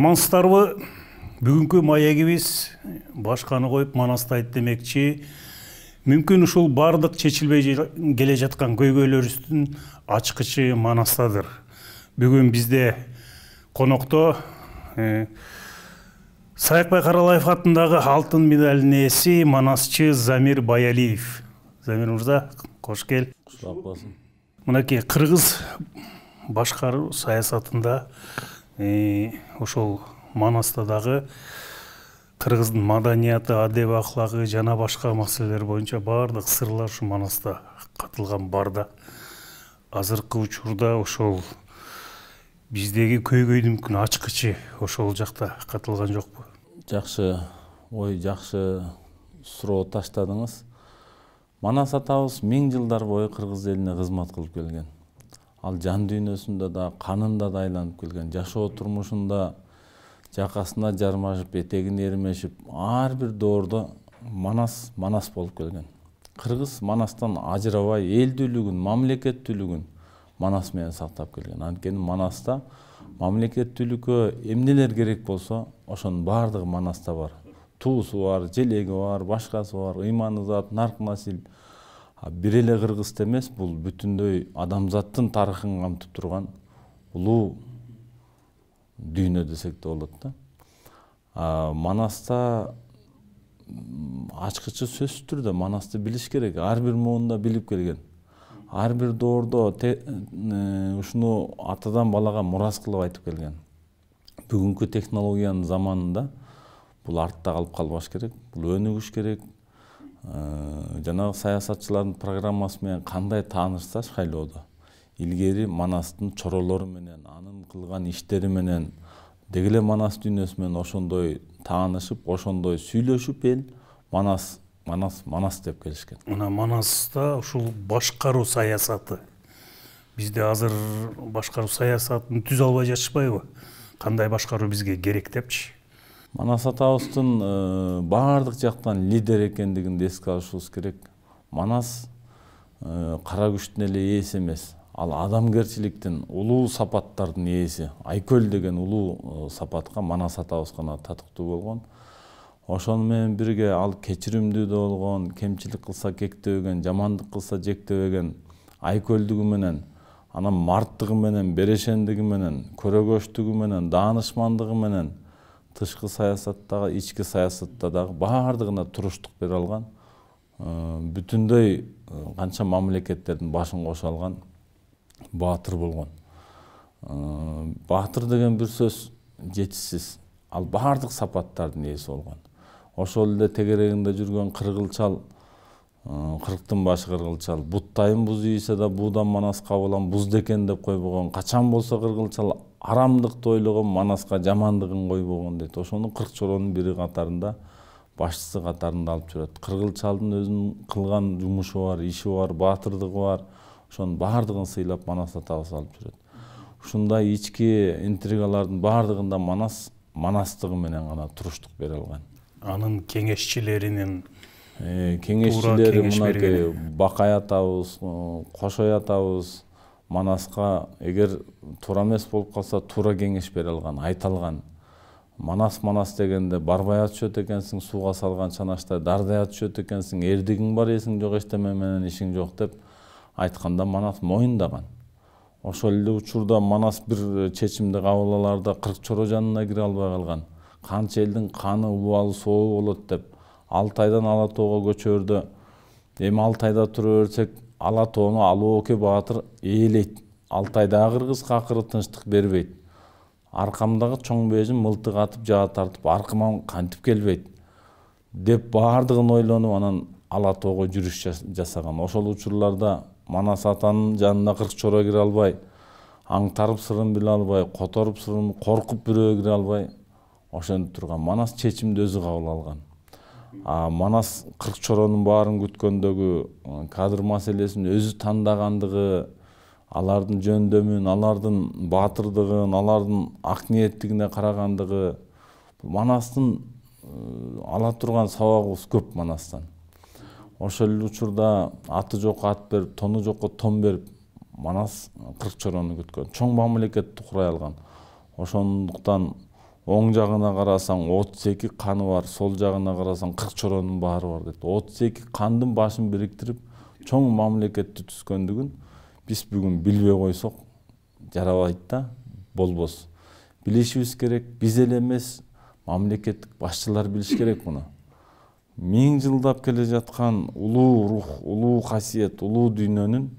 Амансыздарбы? Бүгүнкү маегибиз башканы коюп Манастайт демекчи. Мүмкүн ушул бардык чечилбей келе жаткан көйгөйлөрүбүздүн ачкычы Манастадыр. Бүгүн бизде конокто Саякбай Каралаев атындагы алтын медалдын ээси манасчы Замир Баялиев. Замир мырза, кош кел. Мынакей кыргыз башкаруу саясатында ошол Манастадагы кыргыздын маданияты, адеби аклагы жана башка маселелер боюнча бардык сырлар ушу Манаста катылган барда. Азыркы учурда ошол биздеги көйгөйдүн мүмкүн ачкычы ошол жакта катылган жокпу? Жакшы ой, жакшы суроо таштадыңыз. Манас атабыз 1000 жылдар бою кыргыз элине кызмат кылып келген. Ал жан дүйнөсүндө да, канында да айланып келген. Жашоо турмушунда жакасына жармашып, этегине эрмешип, ар бир доордо Манас болуп келген. Кыргыз Манастан ажырабай элдүүлүгүн, мамлекеттүүлүгүн Манас менен сактап келген. Анткени Манаста мамлекеттүүлүккө эмнелер керек болсо, ошонун бардыгы Манаста бар. Туусу бар, желеги бар, башкасы бар, ыйманы зат, нарк насил. Бир эле кыргыз эмес, бул бүтүндөй адамзаттын тарыхын камтып турган улуу дүйнө десек да болот да. Манаста ачкычы сөзсүз түрдө Манасты билиш керек. Ар бир муунда билип келген. Ар бир доордо ушуну атадан балага мурас кылып айтып келген. Бүгүнкү технологиянын заманында бул артта калып калбаш керек. Бул өнүгүш керек. Жанагы саясатчылардын программасы менен кандай таанышсаш шайлоодо. Илгери Манастын чоролору менен, анын кылган иштери менен, деги эле Манас дүйнөсү менен ошондой таанышып, ошондой сүйлөшүп эл Манас деп келишкен. Мына Манаста ушул башкаруу саясаты. Бизде азыр башкаруу саясатын түзө албай жатышпайбы? Кандай башкаруу бизге керек депчи? Манас атабыздын бардык жактан лидер экендигин эске алышыбыз керек. Манас кара күчтүн эле ээси эмес. Ал адамгерчиликтин, улуу сапаттардын ээси. Айкөл деген улуу сапатка Манас атабыз гана татыктуу болгон. Ошону менен бирге ал кечиримдүү да болгон, кемчилик кылса кектебеген, жамандык кылса жектебеген, айкөлдүгү менен, анан марттыгы менен, берешендиги менен, көрөгөчтүгү менен, даанышмандыгы менен тышкы саясаттагы, ички саясатта дагы бардыгына туруштук бере алган, бүтүндөй канча мамлекеттердин башын кошо алган баатыр болгон. Баатыр деген бир сөз жетишсиз. Ал бардык сапаттардын ээси болгон. Ошол эле тегерегинде жүргөн кыргылчал, кырктын башы кыргылчал, буттайын буз ийсе да буудан Манас кабылам бузду экен деп койбогон. Качан болсо кыргылчал арамдыкты ойлогон, Манаска жамандыгын койбогон дейт. Ошону кырк чоронун бири катарында, башчысы катарында алып жүрөт. Кыргылчалдын өзүнүн кылган жумушу бар, иши бар, баатырдыгы бар. Ошонун бардыгын сыйлап Манас атабыз алып жүрөт. Ушундай ички интригалардын бардыгында Манастыгы менен гана туруштук бере алган. Анын кеңешчилеринин кеңешчилери мынакей Бакай атабыз, Кошой атабыз Манаска эгер туура эмес болуп калса туура кеңеш бере алган, айта алган. Манас дегенде барбай атышат экенсиң, сууга салган чанаштай дардай атышат экенсиң, эрдигиң бар эсиң жок, эчтеме менен ишиң жок деп айтканда Манас моюндаган. Ошол эле учурда Манас бир чечимди кабыл алаарда 40 чоро жанына кире албай калган. Канча элдин каны убалы соолук болот деп Алты айдан Ала тоого көчөрдө. Эми Алты айда тура берсек, Ала тоону Алуу Оке баатыр ээлейт. Алты айдагы кыргызга акыры тынчтык бербейт. Аркамдагы чоң бежим мылтык атып жаа тартып, аркыма кантип келбейт деп бардыгын ойлонуп, анан Ала тоого жүрүш жасаган. Ошол учурларда Манас атанын жанына 40 чоро кире албай, аңтарып сырын биле албай, которуп сырын коркуп бирөө кире албай ошентип турган. Манас чечимди өзү кабыл алган. Манас 40 чоронун баарын күткөндөгү кадр маселесин өзү тандагандыгы, алардын жөндөмүн, алардын баатырдыгын, алардын ак ниеттигине карагандыгы, Манастын ала турган сабагыбыз көп Манастан. Ошол эле учурда аты жок ат берип, тону жокко тон берип, Манас 40 чорону күткөн. Чоң мамлекетти курай алган. Ошондуктан оң жагына карасаң 32 каны бар, сол жагына карасаң 40 чоронун баары бар дейт. 32 кандын башын бириктирип чоң мамлекетти түзгөндүгүн биз бүгүн билбей койсок жарабайт да, болбос. Билишибиз керек, биз эле эмес, мамлекеттик башчылар билиш керек муну. 1000 жылдап келе жаткан улуу рух, улуу касиет, улуу дүйнөнүн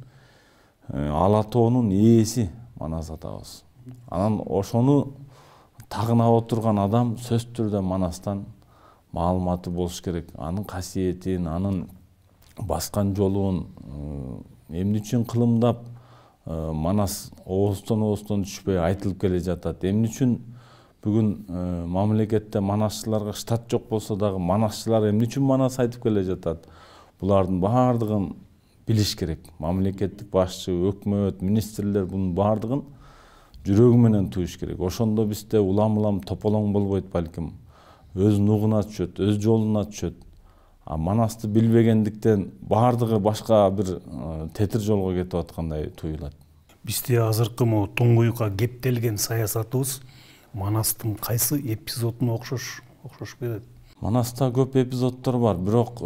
Ала тоонун ээси Манас атабыз. Анан ошону тагына отурган адам сөзсүз түрдө Манастан маалыматы болуш керек. Анын касиетин, анын баскан жолун эмне үчүн кылымдап Манас ооздон түшпөй айтылып келе жатат. Эмне үчүн бүгүн мамлекетте манасчыларга штат жок болсо дагы манасчылар эмне үчүн Манас айтып келе жатат? Булардын баардыгын билиш керек. Мамлекеттик башчы, өкмөт, министрлер бунун баардыгын жүрөгү менен туюш керек. Ошондо бизде улам тополоң болбойт балким. Өз нугуна түшөт, өз жолуна түшөт. А Манасты билбегендиктен баардыгы башка бир тетир жолго кетип аткандай туюлат. Бизде азыркы могу туңгуюкка кептелген саясатыбыз Манастын кайсы эпизодуна окшош берет? Манаста көп эпизоддор бар, бирок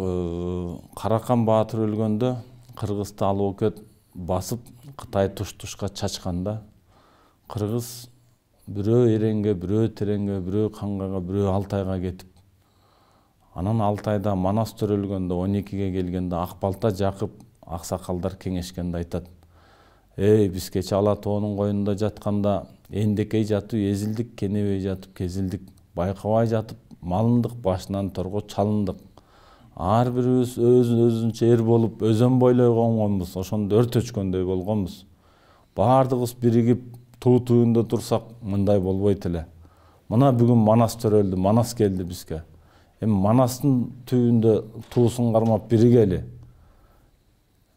Каракан Баатыр өлгөндө Кыргызды алып өкөт басып Кытай туш-тушка чачканда кыргыз бирөө Эренге, бирөө Тереңге, бирөө Кангага, бирөө Алтайга кетип, анан Алтайда Манас төрөлгөндө 12-ге келгенде Акбалта Жакып аксакалдар кеңешкенде айтат: "Эй, биз кече Ала тоонун коюнунда жатканда эндекей жатып эзилдик, кенебей жатып кезилдик, байкабай жатып малындык, башынан торго чалындык. Ар бирибиз өзүнчө эр болуп өзөн бойлой конгонбуз, ошондо өрт өчкөндөй болгонбуз. Баардыгыбыз биригип туу туюнда турсак мындай болбойт эле. Мына бүгүн Манас төрөлдү, Манас келди бизге. Эми Манастын түйүндө туусун кармап биригели.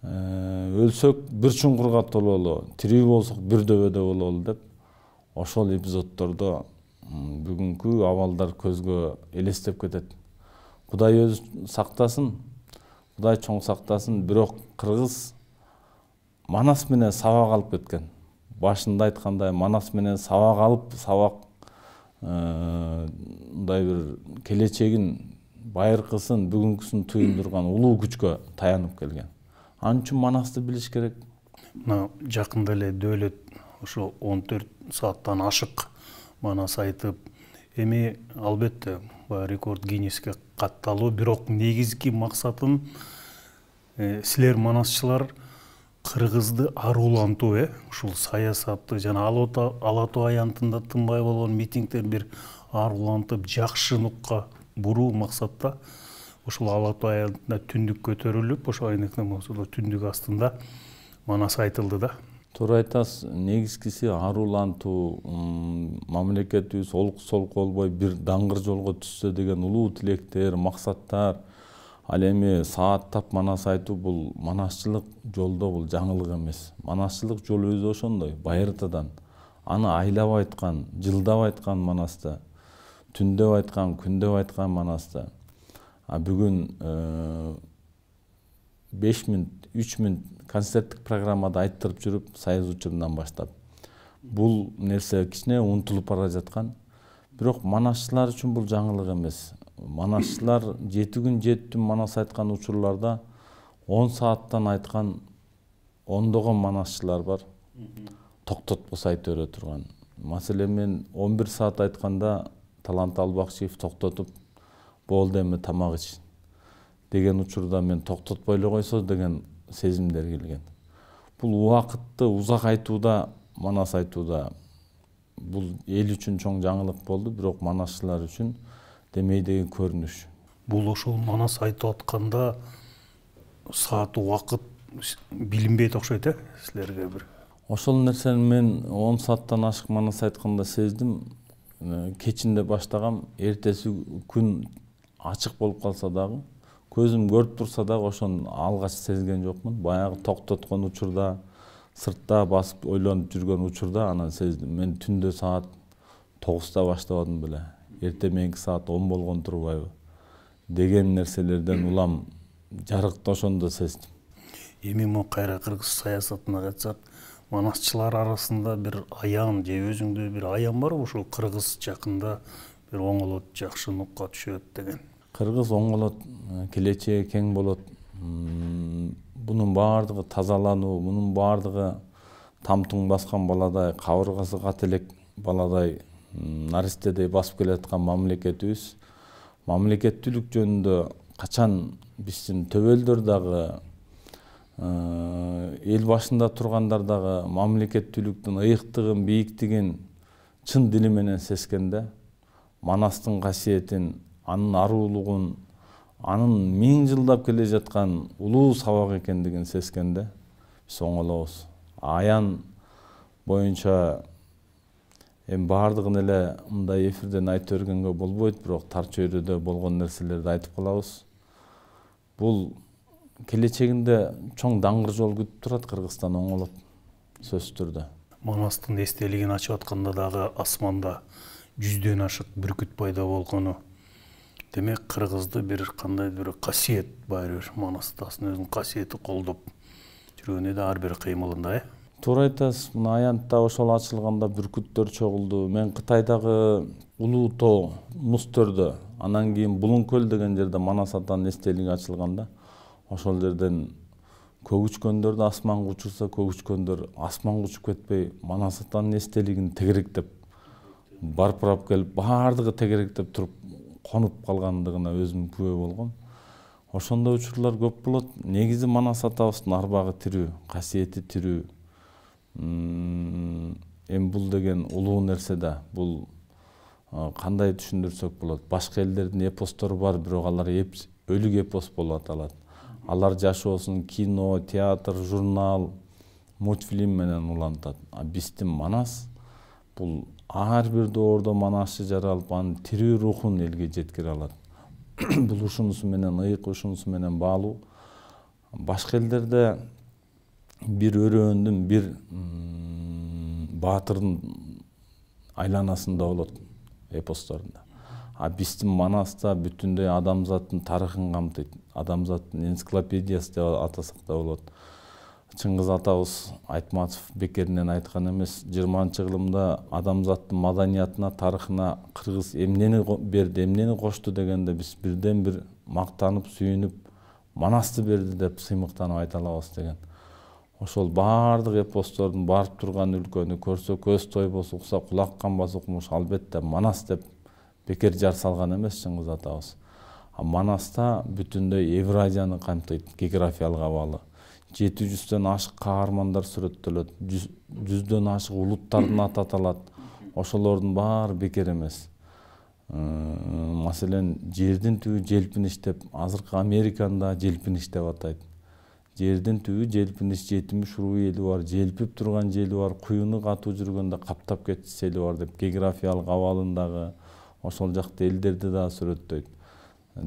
Өлсөк бир чуңкурга тололу, тирүү болсок бир дөбөдө бололу" деп ошол эпизоддордо бүгүнкү абалдар көзгө элестеп кетет. Кудай өзү сактасын, Кудай чоң сактасын, бирок кыргыз Манас менен сабак алып кеткен. Башында айткандай Манас менен сабак алып, мындай бир келечегин, байыркысын, бүгүнкүсүн туюндурган улуу күчкө таянып келген. Анын үчүн Манасты билиш керек. Мына жакында эле дөөлөт ошо 14 сааттан ашык Манас айтып, эми албетте рекорд Гиннеске катталуу, бирок негизги максатын силер манасчылар кыргызды арулантуу, ушул саясатты жана Ала тоо аянтында тынбай болгон митингдер бир арулантып жакшы нукка буруу максатта ушул Ала тоо аянтында түндүк көтөрүлүп, ошо айнекте болсо түндүк астында Манас айтылды да. Туура айтасыз, негизгиси арулантуу, мамлекетибиз олку-солку болбой бир даңгыр жолго түшсө деген улуу тилектер, максаттар. Ал эми сааттап Манас айтуу бул манасчылык жолдо бул жаңылык эмес. Манасчылык жолу өзү ошондой, байыртадан. Аны айлап айткан, жылдап айткан Манасты, түндөп айткан, күндөп айткан Манасты. А бүгүн 5 мүнөт, 3 мүнөт концерттик программада айттырып жүрүп, Союз учурунан баштап. Бул нерсе кичине унутулуп бара жаткан. Бирок манасчылар үчүн бул жаңылык эмес. Манасчылар 7 күн 7 түн Манас айткан учурларда 10 сааттан айткан ондогон манасчылар бар. Токтотпос айта бере турган. Маселен мен 11 саат айтканда Талант Албакчиев токтотуп, "Болду эми тамак ич" деген учурда мен токтотпой эле койсо деген сезимдер келген. Бул убакытты узак айтууда, Манас айтууда бул эл үчүн чоң жаңылык болду, бирок манасчылар үчүн демейдеги көрүнүш. Бул ошол Манас айтып атканда саат убакыт билинбейт окшойт, силерге бир. Ошол нерсени мен 10 сааттан ашык Манас айтканда сездим. Кечинде баштагам, эртеси күн ачык болуп калса дагы, көзүм көрүп турса дагы ошону алгач сезген жокмун. Баягы токтоткон учурда, сыртта басып ойлонуп жүргөн учурда анан сездим. Мен түндө саат 9-та баштабадым беле. Эрте мененки саат 10 болгон турбайбы деген нерселерден улам жарыкты ошондо сездим. Эми мо кайра кыргыз саясатына кайтсак, манасчылар арасында бир аян же өзүңдө бир аян барбы ушул кыргыз жакында бир оңолот, жакшы нукка түшөт деген? Кыргыз оңолот, келечеги кең болот. Бунун баардыгы тазалануу, бунун баардыгы тамтың баскан баладай, кабыргасы кат элек баладай, наристедей басып келаткан мамлекетибиз. Мамлекеттүүлүк жөнүндө качан биздин төбөлдөр дагы, эл башында тургандар дагы мамлекеттүүлүктүн ыйыктыгын, бийиктигин чын дили менен сезгенде, Манастын касиетин, анын аруулугун, анын 1000 жылдап келе жаткан улуу сабак экендигин сезгенде биз оңолобуз. Аян боюнча эми баардыгын эле мындай эфирден айтып бергенге болбойт, бирок тар чөйрөдө болгон нерселерди айтып калабыз. Бул келечегинде чоң даңгыр жол күтүп турат Кыргызстан оңолот, сөзсүз түрдө. Манастын эстелигин ачып атканда дагы асманда 100дөн ашык бүркүт пайда болгону. Демек кыргызды бир кандайдыр бир касиет баары бир Манастасын өзүнүн касиети колдоп жүргөнү да ар бир кыймылында, Туура айтасыз. Мына Аянтта ошол ачылганда бүркүттөр чогулду. Мен Кытайдагы Улуу Тоо мустөрдө, анан кийин Булуң көл деген жерде Манас атанын эстелиги ачылганда, ошол жерден көк учкөндөрдү асманга учурса, көк учкөндөр асманга учуп кетпей, Манас атанын эстелигин тегеректеп барпырап келип, баардыгы тегеректеп туруп конуп калгандыгына өзүм күбө болгом. Ошондой учурлар көп болот. Негизи Манас атабыздын арбагы тирүү, касиети тирүү. Эми бул деген улуу нерсе да. Бул кандай түшүндүрсөк болот? Башка элдердин эпостору бар, бирок алар өлүк эпос болуп аталат. Алар жашоосун кино, театр, журнал, мультфильм менен улантат. А биздин Манас бул ар бир доордо манасчы жаралып, анын тирүү рухун элге жеткире алат. Бул ушунусу менен ыйык, ушунусу менен баалуу. Башка элдерде бир өрөөндүн, бир баатырдын айланасында болот эпосторунда. А биздин Манаста бүтүндөй адамзаттын тарыхын камтыйт. Адамзаттын энциклопедиясы деп атасак да болот. Чыңгыз атабыз Айтматов бекеринен айткан эмес, 20-кылымда адамзаттын маданиятына, тарыхына кыргыз эмнени берди, эмнени кошту дегенде биз бирден бир мактанып, сүйүнүп, Манасты берди деп сыймыктанып айта алабыз деген. Ошол баардык эпостордун барып турган өлкөнү көрсө көз тойбос, укса кулак канбас укмуш, албетте Манас деп бекер жар салган эмес Чыңгыз атабыз. А Манаста бүтүндөй Евразияны камтыйт, географиялык абалы. 700дөн ашык каармандар сүрөттөлөт, 100дөн ашык улуттардын аты аталат. Ошолордун баары бекер эмес. Маселен, жердин түбү желпиниш деп, азыркы Американда желпиниш деп атайт. Жердин түбү желпиниш, 70 уруу эли бар, желпип турган жели бар, куюну катуу жүргөндө каптап кетчү сели бар деп географиялык абалындагы ошол жакта элдерди да сүрөттөйт.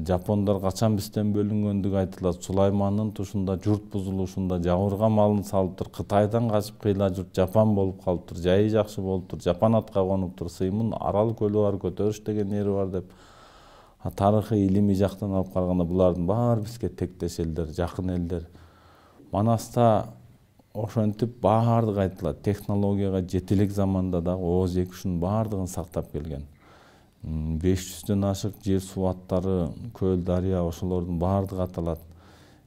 Жапондар качан бизден бөлүнгөндүгү айтылат. Сулаймандын тушунда журт бузулушунда жабырга малын салыптыр. Кытайдан качып кыйла журт Жапан болуп калыптыр. Жайы жакшы болуптур. Жапан атка конуптур. Сыймын Арал көлү бар, көтөрүш деген ери бар деп. Тарыхый, илимий жактан алып караганда булардын баары бизге тектеш элдер, жакын элдер. Манаста ошентип баардыгы айтылат. Технологияга жетелек заманда дагы ооз эки ушунун баардыгын сактап келген. 500дөн ашык жер суу аттары, көл, дарыя ошолордун баардыгы аталат.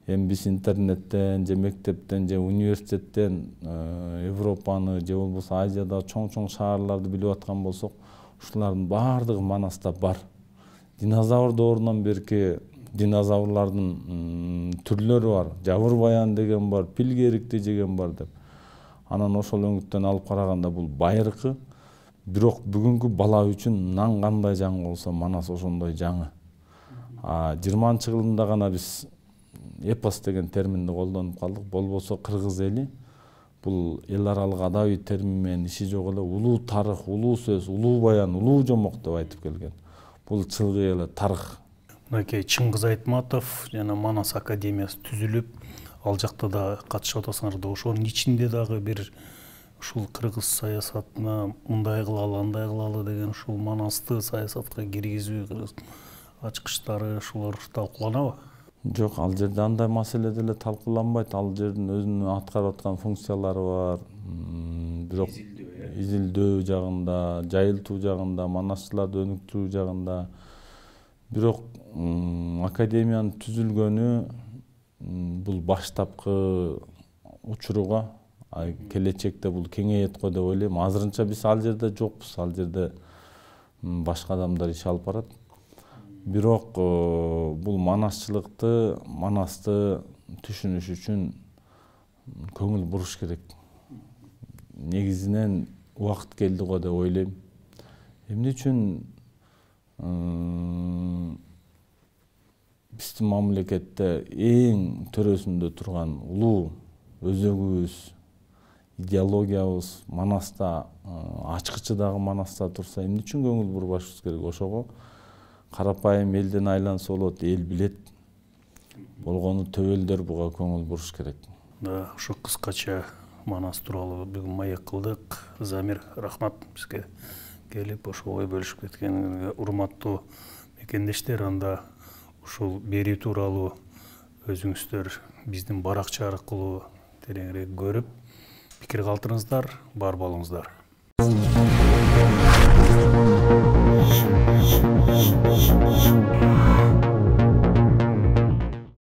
Эми биз интернеттен, же мектептен, же университеттен Европаны, же болбосо Азияда чоң-чоң шаарларды билип аткан болсок, ушулардын баардыгы Манаста бар. Динозавр доорунан берки динозаврлардын түрлөрү бар. Жабыр баян деген бар, пилгерикти жеген бар деп. Анан ошол өңүттөн алып караганда бул байыркы. Бирок бүгүнкү бала үчүн нан кандай жаңы болсо, Манас ошондой жаңы. 20-кылымда гана биз эпос деген терминди колдонуп калдык. Болбосо кыргыз эли бул эл аралык адабий термин менен иши жок эле улуу тарых, улуу сөз, улуу баян, улуу жомок деп айтып келген. Бул чылгый эле тарых. Мынакей Чыңгыз Айтматов жана Манас академиясы түзүлүп, ал жакта да катышып атасыңар да, ошонун ичинде дагы бир ушул кыргыз саясатына мындай кылалы, андай кылалы деген ушул Манасты саясатка киргизүү, кыргыз ачкычтары ушулар талкууланабы? Жок, ал жерде андай маселе деле талкууланбайт. Ал жердин өзүнүн аткарып аткан функциялары бар. бирок изилдөө жагында, жайылтуу жагында, манасчыларды өнүктүрүү жагында. Бирок академиянын түзүлгөнү бул баштапкы учуруга, келечекте бул кеңейет го деп ойлойм. Азырынча биз ал жерде жокпуз, ал жерде башка адамдар иш алып барат. Бирок бул манасчылыкты, манасты түшүнүш үчүн көңүл буруш керек. Негизинен убакыт келди го деп ойлойм. Эмне үчүн биздин мамлекетте эң төрөсүндө турган улуу өзөгүбүз, идеологиябыз манаста, ачкычыдагы манаста турса, эмне үчүн көңүл бурбашыбыз керек? Ошого карапайым элден айланса болот, эл билет. Болгону төбөлдөр буга көңүл буруш керек. Да, ушу кыскача Манас тууралуу бүгүн маек кылдык. Замир, рахмат бизге келип ошо ой бөлүшүп кеткениңизге. Урматтуу мекендештер, анда ушул бери тууралуу өзүңүздөр биздин баракча аркылуу тереңирээк көрүп, пикир калтырыңыздар, бар болуңуздар.